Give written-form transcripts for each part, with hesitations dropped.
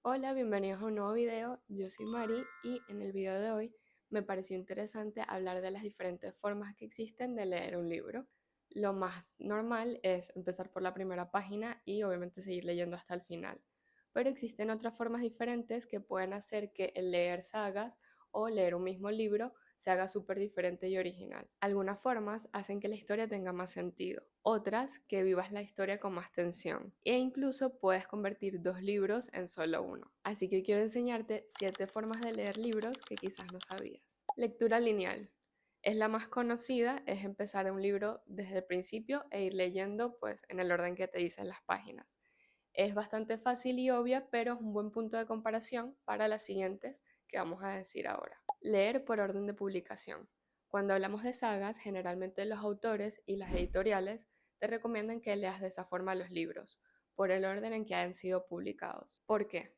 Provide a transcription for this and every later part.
Hola, bienvenidos a un nuevo video. Yo soy Mari y en el video de hoy me pareció interesante hablar de las diferentes formas que existen de leer un libro. Lo más normal es empezar por la primera página y obviamente seguir leyendo hasta el final. Pero existen otras formas diferentes que pueden hacer que el leer sagas o leer un mismo libro se haga súper diferente y original. Algunas formas hacen que la historia tenga más sentido, otras que vivas la historia con más tensión e incluso puedes convertir dos libros en solo uno. Así que quiero enseñarte 7 formas de leer libros que quizás no sabías. Lectura lineal. Es la más conocida, es empezar un libro desde el principio e ir leyendo pues en el orden que te dicen las páginas. Es bastante fácil y obvia, pero es un buen punto de comparación para las siguientes que vamos a decir ahora. Leer por orden de publicación. Cuando hablamos de sagas, generalmente los autores y las editoriales te recomiendan que leas de esa forma los libros, por el orden en que han sido publicados. ¿Por qué?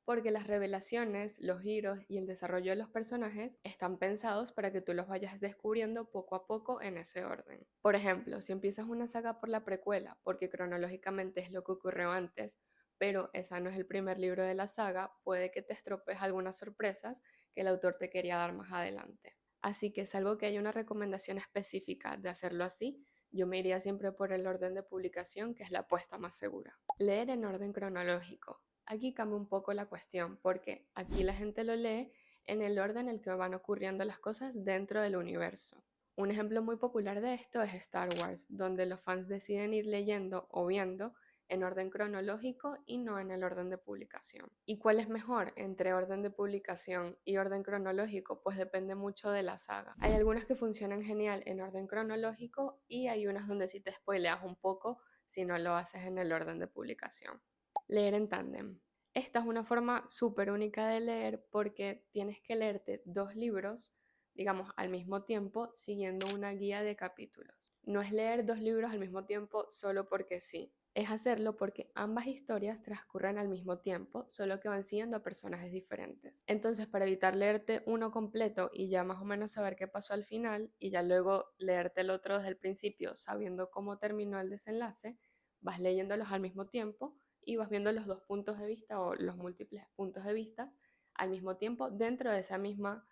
Porque las revelaciones, los giros y el desarrollo de los personajes están pensados para que tú los vayas descubriendo poco a poco en ese orden. Por ejemplo, si empiezas una saga por la precuela, porque cronológicamente es lo que ocurrió antes, pero esa no es el primer libro de la saga, puede que te estropees algunas sorpresas que el autor te quería dar más adelante. Así que salvo que haya una recomendación específica de hacerlo así, yo me iría siempre por el orden de publicación, que es la apuesta más segura. Leer en orden cronológico. Aquí cambia un poco la cuestión, porque aquí la gente lo lee en el orden en el que van ocurriendo las cosas dentro del universo. Un ejemplo muy popular de esto es Star Wars, donde los fans deciden ir leyendo o viendo en orden cronológico y no en el orden de publicación. ¿Y cuál es mejor entre orden de publicación y orden cronológico? Pues depende mucho de la saga. Hay algunas que funcionan genial en orden cronológico y hay unas donde sí te spoileas un poco si no lo haces en el orden de publicación. Leer en tándem. Esta es una forma súper única de leer porque tienes que leerte dos libros, digamos, al mismo tiempo, siguiendo una guía de capítulos. No es leer dos libros al mismo tiempo solo porque sí. Es hacerlo porque ambas historias transcurren al mismo tiempo, solo que van siguiendo a personajes diferentes. Entonces, para evitar leerte uno completo y ya más o menos saber qué pasó al final, y ya luego leerte el otro desde el principio sabiendo cómo terminó el desenlace, vas leyéndolos al mismo tiempo y vas viendo los dos puntos de vista o los múltiples puntos de vista al mismo tiempo dentro de esa misma,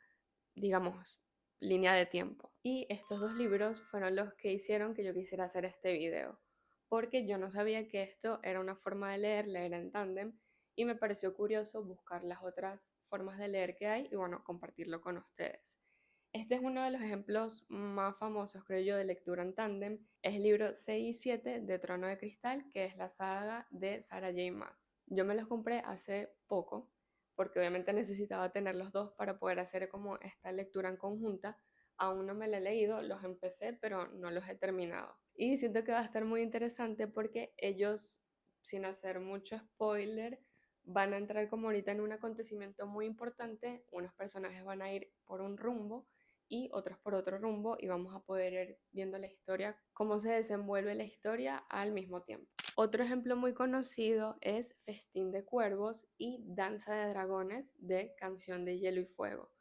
digamos, línea de tiempo. Y estos dos libros fueron los que hicieron que yo quisiera hacer este video, porque yo no sabía que esto era una forma de leer en tándem, y me pareció curioso buscar las otras formas de leer que hay y bueno, compartirlo con ustedes. Este es uno de los ejemplos más famosos, creo yo, de lectura en tándem. Es el libro 6 y 7 de Trono de Cristal, que es la saga de Sarah J. Maas. Yo me los compré hace poco, porque obviamente necesitaba tener los dos para poder hacer como esta lectura en conjunta. Aún no me la he leído, los empecé, pero no los he terminado. Y siento que va a estar muy interesante porque ellos, sin hacer mucho spoiler, van a entrar como ahorita en un acontecimiento muy importante. Unos personajes van a ir por un rumbo y otros por otro rumbo y vamos a poder ir viendo la historia, cómo se desenvuelve la historia al mismo tiempo. Otro ejemplo muy conocido es Festín de Cuervos y Danza de Dragones de Canción de Hielo y Fuego,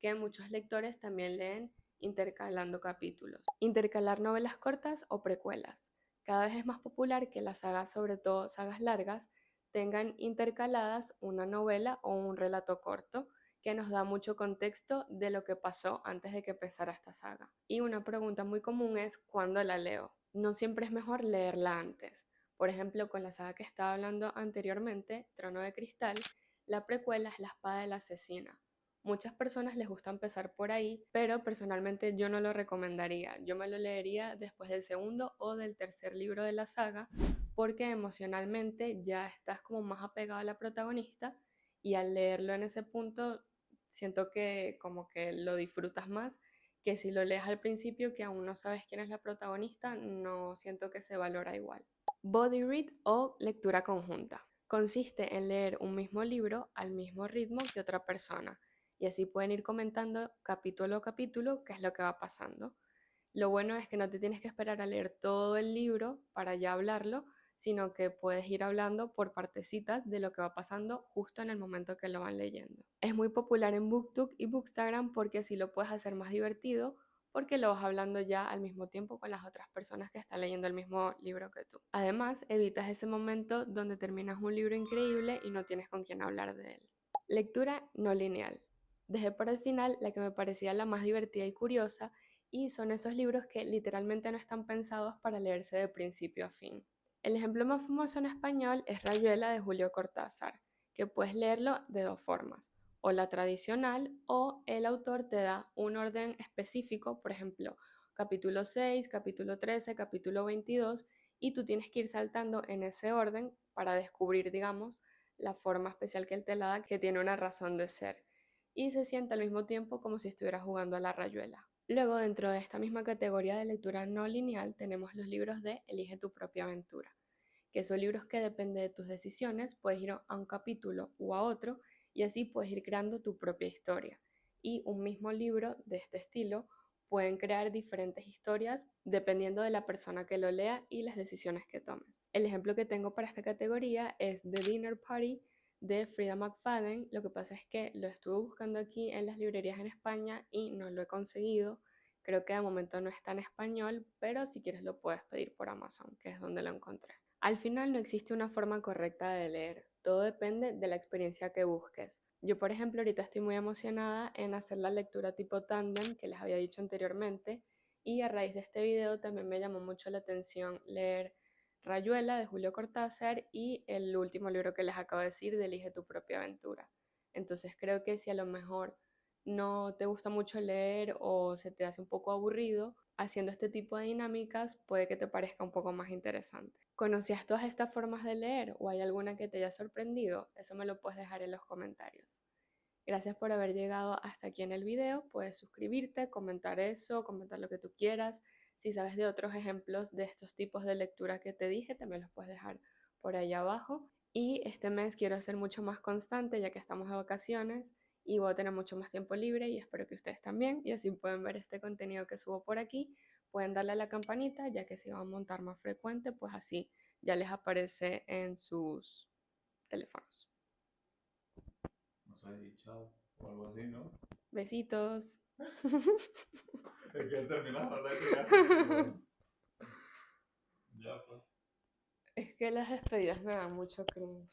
que muchos lectores también leen intercalando capítulos. Intercalar novelas cortas o precuelas. Cada vez es más popular que las sagas, sobre todo sagas largas, tengan intercaladas una novela o un relato corto que nos da mucho contexto de lo que pasó antes de que empezara esta saga. Y una pregunta muy común es ¿cuándo la leo? No siempre es mejor leerla antes. Por ejemplo, con la saga que estaba hablando anteriormente, Trono de Cristal, la precuela es La espada de la asesina. Muchas personas les gusta empezar por ahí, pero personalmente yo no lo recomendaría. Yo me lo leería después del segundo o del tercer libro de la saga, porque emocionalmente ya estás como más apegado a la protagonista y al leerlo en ese punto siento que como que lo disfrutas más que si lo lees al principio que aún no sabes quién es la protagonista, no siento que se valora igual. Body read o lectura conjunta. Consiste en leer un mismo libro al mismo ritmo que otra persona y así pueden ir comentando capítulo a capítulo qué es lo que va pasando. Lo bueno es que no te tienes que esperar a leer todo el libro para ya hablarlo, sino que puedes ir hablando por partecitas de lo que va pasando justo en el momento que lo van leyendo. Es muy popular en BookTok y Bookstagram porque así lo puedes hacer más divertido, porque lo vas hablando ya al mismo tiempo con las otras personas que están leyendo el mismo libro que tú. Además, evitas ese momento donde terminas un libro increíble y no tienes con quién hablar de él. Lectura no lineal. Dejé para el final la que me parecía la más divertida y curiosa, y son esos libros que literalmente no están pensados para leerse de principio a fin. El ejemplo más famoso en español es Rayuela de Julio Cortázar, que puedes leerlo de dos formas, o la tradicional, o el autor te da un orden específico, por ejemplo, capítulo 6, capítulo 13, capítulo 22, y tú tienes que ir saltando en ese orden para descubrir, digamos, la forma especial que él te la da, que tiene una razón de ser, y se siente al mismo tiempo como si estuvieras jugando a la rayuela. Luego, dentro de esta misma categoría de lectura no lineal, tenemos los libros de Elige tu propia aventura, que son libros que depende de tus decisiones, puedes ir a un capítulo o a otro y así puedes ir creando tu propia historia. Y un mismo libro de este estilo pueden crear diferentes historias dependiendo de la persona que lo lea y las decisiones que tomes. El ejemplo que tengo para esta categoría es The Dinner Party de Frida McFadden. Lo que pasa es que lo estuve buscando aquí en las librerías en España y no lo he conseguido. Creo que de momento no está en español, pero si quieres lo puedes pedir por Amazon, que es donde lo encontré. Al final no existe una forma correcta de leer, todo depende de la experiencia que busques. Yo, por ejemplo, ahorita estoy muy emocionada en hacer la lectura tipo tándem que les había dicho anteriormente, y a raíz de este video también me llamó mucho la atención leer Rayuela de Julio Cortázar y el último libro que les acabo de decir, de Elige tu propia aventura. Entonces creo que si a lo mejor no te gusta mucho leer o se te hace un poco aburrido, haciendo este tipo de dinámicas puede que te parezca un poco más interesante. ¿Conocías todas estas formas de leer o hay alguna que te haya sorprendido? Eso me lo puedes dejar en los comentarios. Gracias por haber llegado hasta aquí en el video. Puedes suscribirte, comentar eso, comentar lo que tú quieras. Si sabes de otros ejemplos de estos tipos de lectura que te dije, también los puedes dejar por ahí abajo. Y este mes quiero ser mucho más constante ya que estamos de vacaciones y voy a tener mucho más tiempo libre y espero que ustedes también. Y así pueden ver este contenido que subo por aquí. Pueden darle a la campanita ya que si van a montar más frecuente, pues así ya les aparece en sus teléfonos. Nos has dicho o algo así, ¿no? Besitos. Es que terminas de hablar y te quedas. Ya, pues. Es que las despedidas me dan mucho cringe.